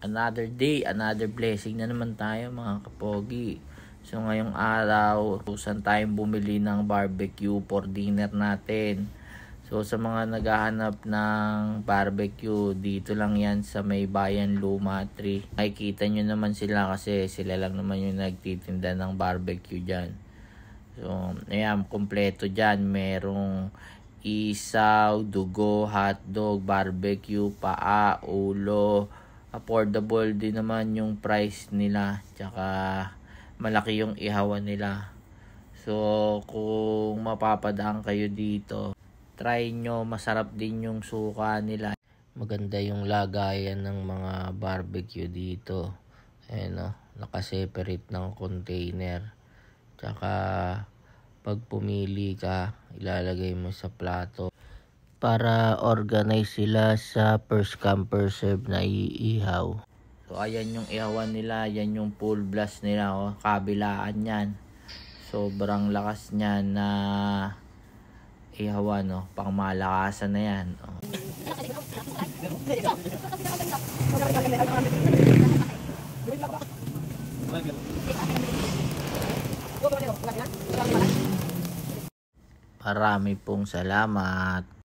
Another day, another blessing na naman tayo mga kapogi. So ngayong araw, saan tayong bumili ng barbecue for dinner natin. So sa mga naghahanap ng barbecue, dito lang yan sa may bayan Luma 3. Makikita nyo naman sila kasi sila lang naman yung nagtitinda ng barbecue dyan. So ayan, kompleto dyan. Merong isaw, dugo, hotdog, barbecue, paa, ulo. Affordable din naman yung price nila. Tsaka malaki yung ihawan nila. So kung mapapadaan kayo dito, try nyo, masarap din yung suka nila. Maganda yung lagayan ng mga barbecue dito. Ayan o, nakaseparate ng container. Tsaka pag pumili ka, ilalagay mo sa plato. Para organize sila sa first come first serve na iihaw. So ayan yung ihawan nila, yan yung full blast nila, oh. Kabilaan yan. Sobrang lakas niyan na ihawan, oh. Pang malakasan na yan, oh. Marami pong salamat.